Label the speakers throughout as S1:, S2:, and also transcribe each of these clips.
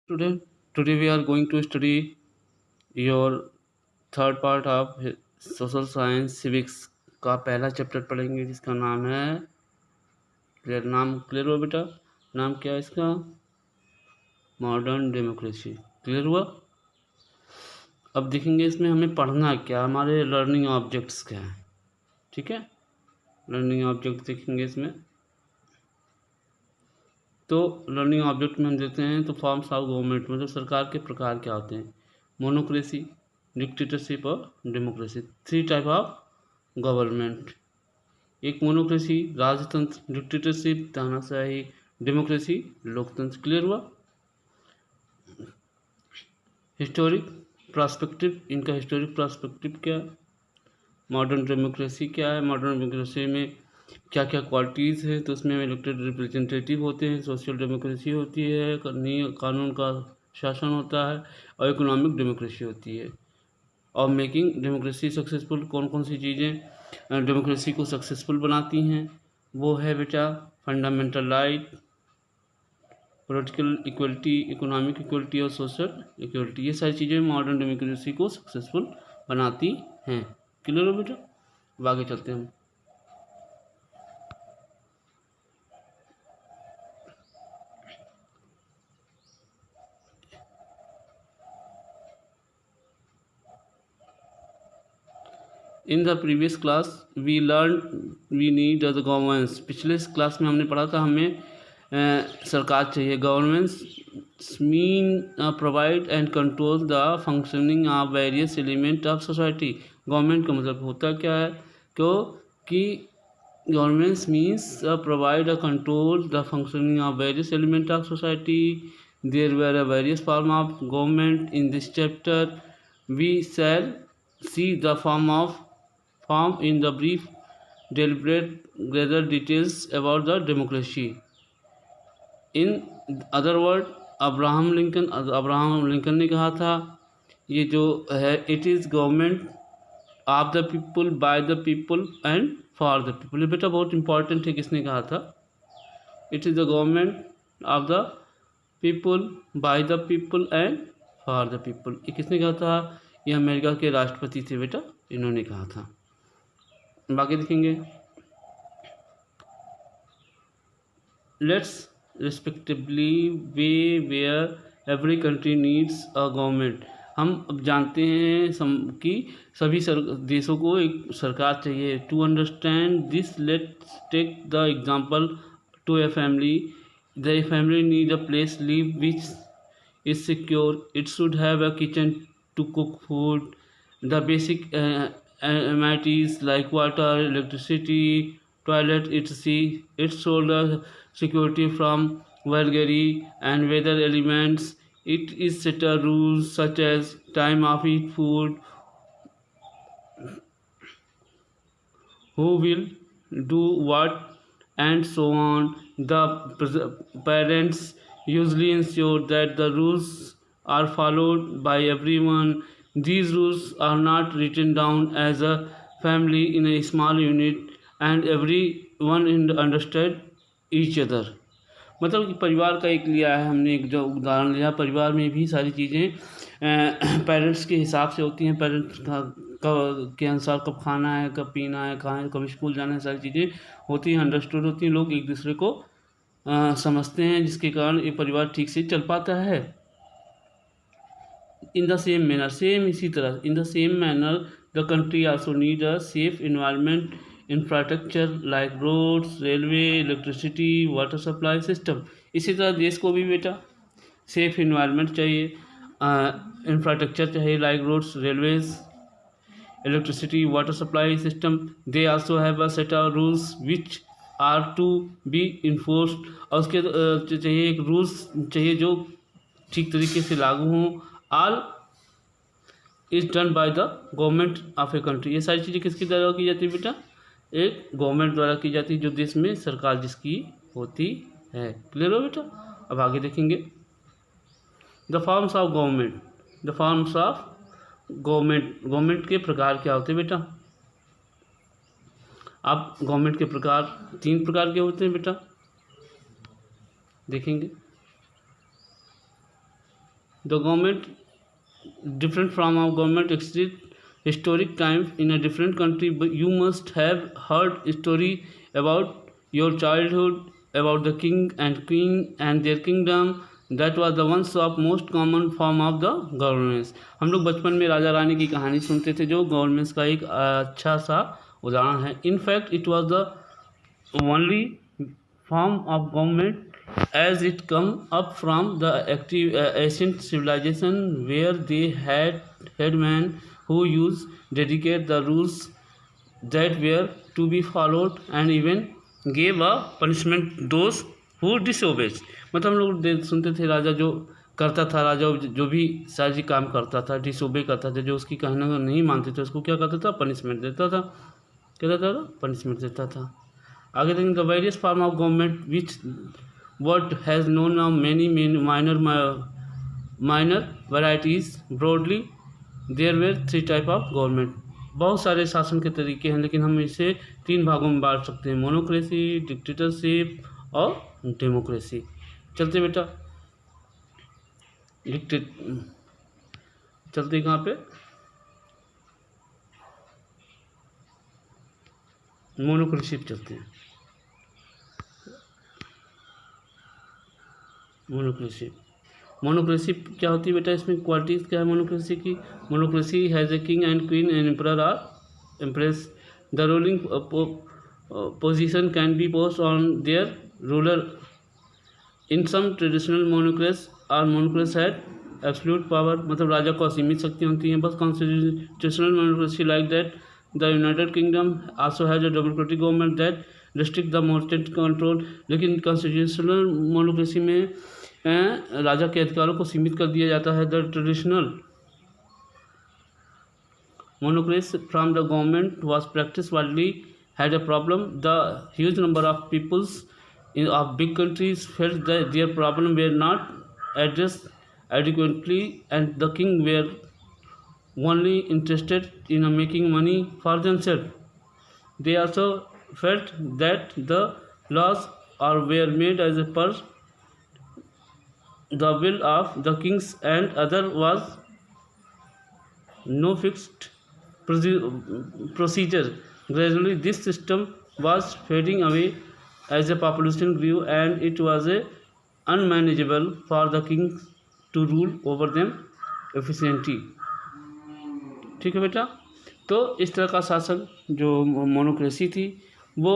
S1: Today, today we are going to study your third part of social science civics का पहला chapter पढ़ेंगे जिसका नाम है नाम क्लियर हुआ बेटा? नाम क्या है इसका? Modern democracy. क्लियर हुआ? अब देखेंगे इसमें हमें पढ़ना क्या, हमारे लर्निंग ऑब्जेक्ट्स क्या हैं। ठीक है, लर्निंग ऑब्जेक्ट देखेंगे इसमें। तो लर्निंग ऑब्जेक्ट में हम देते हैं तो फॉर्म्स ऑफ गवर्नमेंट, मतलब सरकार के प्रकार क्या होते हैं। मोनोक्रेसी, डिक्टेटरशिप और democracy, three type of government. एक मोनोक्रेसी राजतंत्र, डिक्टेटरशिप तानाशाही, डेमोक्रेसी लोकतंत्र। क्लियर हुआ? हिस्टोरिक पर्सपेक्टिव, इनका हिस्टोरिक पर्सपेक्टिव क्या है। मॉडर्न डेमोक्रेसी क्या है, मॉडर्न डेमोक्रेसी में क्या क्या क्वालिटीज़ है, तो उसमें इलेक्टेड रिप्रेजेंटेटिव होते हैं। सोशल डेमोक्रेसी होती है, कानून का शासन होता है, और इकोनॉमिक डेमोक्रेसी होती है। और मेकिंग डेमोक्रेसी सक्सेसफुल, कौन कौन सी चीज़ें डेमोक्रेसी को सक्सेसफुल बनाती हैं, वो है बेटा fundamental right, political equality, economic equality और सोशल इक्वलिटी। ये सारी चीज़ें मॉडर्न डेमोक्रेसी को सक्सेसफुल बनाती हैं। क्लियर हो बेटा? अब आगे चलते हैं हम। In the previous class we learn we need the governance. पिछले क्लास में हमने पढ़ा था हमें सरकार चाहिए। Governance mean provide and control the functioning of various element of society. Government का मतलब होता क्या है, क्यों कि governance means provide a control the functioning of various element of society. There were a various form of government in this chapter. We shall see the form in the brief deliberate greater details about the democracy. In other word, Abraham Lincoln ने कहा था, ये जो है it is government of the people by the people and for the people. ये बेटा बहुत important है, किसने कहा था? It is the government of the people by the people and for the people. ये किसने कहा था? ये अमेरिका के राष्ट्रपति थे बेटा, इन्होंने कहा था। बाकी देखेंगे। Let's respectively way where every country needs a government. हम अब जानते हैं कि सभी देशों को एक सरकार चाहिए। To understand this let's take the example to a family. The family need a place live which is secure. It should have a kitchen to cook food, the basic amenities like water, electricity, toilet, etc. It shoulder security from vulgarity and weather elements. It is set a rules such as time of eat food, who will do what, and so on. The parents usually ensure that the rules are followed by everyone. These rules are not written down as a family in a small unit and everyone understand each other। मतलब कि परिवार का एक लिया है हमने, एक जो उदाहरण लिया, परिवार में भी सारी चीज़ें पेरेंट्स के हिसाब से होती हैं। पेरेंट्स के अनुसार कब खाना है, कब पीना है, कहाँ है, कब स्कूल जाना है, सारी चीज़ें होती हैं, अंडरस्टूड होती हैं। लोग एक दूसरे को समझते हैं, जिसके कारण एक परिवार ठीक से चल पाता है। In the same manner, same इसी तरह, in the same manner the country also need a safe environment, infrastructure like roads, railway, electricity, water supply system. इसी तरह देश को भी बेटा सेफ इन्वायरमेंट चाहिए, इंफ्रास्ट्रक्चर चाहिए like roads, railways, electricity, water supply system. They also have a set of rules which are to be enforced। और उसके चाहिए एक रूल्स चाहिए जो ठीक तरीके से लागू हों। All is done by the government of a country. ये सारी चीज़ें किसके द्वारा की जाती है बेटा? एक गवर्नमेंट द्वारा की जाती है, जो देश में सरकार जिसकी होती है। क्लियर हो बेटा? अब आगे देखेंगे। The forms of government, the forms of government के प्रकार क्या होते हैं बेटा? अब गवर्नमेंट के प्रकार 3 प्रकार के होते हैं बेटा, देखेंगे। The government different from our government existed historic time in a different country, but you must have heard story about your childhood about the king and queen and their kingdom. That was the once of most common form of the governance. हम लोग बचपन में राजा रानी की कहानी सुनते थे जो governance का एक अच्छा सा उदाहरण है. In fact it was the only form of government as it come up from the active ancient civilization where they had headmen who used dedicate the rules that were to be followed and even gave a punishment those who disobeyed. मतलब हम लोग सुनते थे राजा जो करता था, राजा जो भी सारी काम करता था, डिसोबे करता था, जो उसकी कहना नहीं मानते थे उसको क्या करता था, पनिशमेंट देता था. क्या देता था? पनिशमेंट देता था. आगे देखेंगे the various form of government which what has known of many minor varieties. Broadly there were 3 type of government. बहुत सारे शासन के तरीके हैं लेकिन हम इसे 3 भागों में बांट सकते हैं, मोनोक्रेसी, डिक्टेटरशिप और डेमोक्रेसी. चलते बेटा चलते कहाँ पे, मोनोक्रेसी चलते हैं. मोनोक्रेसी क्या होती है बेटा, इसमें क्वालिटीज़ क्या है मोनोक्रेसी की. Monocracy has a king and queen and emperor or empress. The ruling position can be post on their ruler. In some traditional monocracies or monocracies had absolute power. मतलब राजा को असीमित शक्ति होती हैं. बस constitutional monocracy like that the United Kingdom also has a democratic government that district the मोस्टेंट control. लेकिन कॉन्स्टिट्यूशनल मोनोक्रेसी में राजा के अधिकारों को सीमित कर दिया जाता है. The traditional monocracy from the government was practice widely had a problem. The huge number of peoples of big countries felt that their problem were not addressed adequately and the king were only interested in making money for themselves. They also felt that the laws were made as per the will of the kings and other was no fixed procedure. Gradually this system was fading away as the population grew and it was unmanageable for the kings to rule over them efficiently. ठीक है बेटा. तो इस तरह का शासन जो मोनोक्रेसी थी वो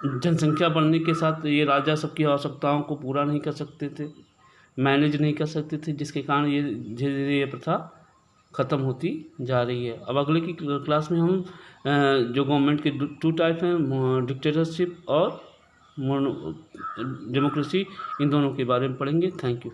S1: जनसंख्या बढ़ने के साथ ये राजा सबकी आवश्यकताओं को पूरा नहीं कर सकते थे, मैनेज नहीं कर सकते थे, जिसके कारण ये धीरे धीरे ये प्रथा ख़त्म होती जा रही है. अब अगले की क्लास में हम जो गवर्नमेंट के 2 टाइप हैं, डिक्टेटरशिप और डेमोक्रेसी, इन दोनों के बारे में पढ़ेंगे. Thank you.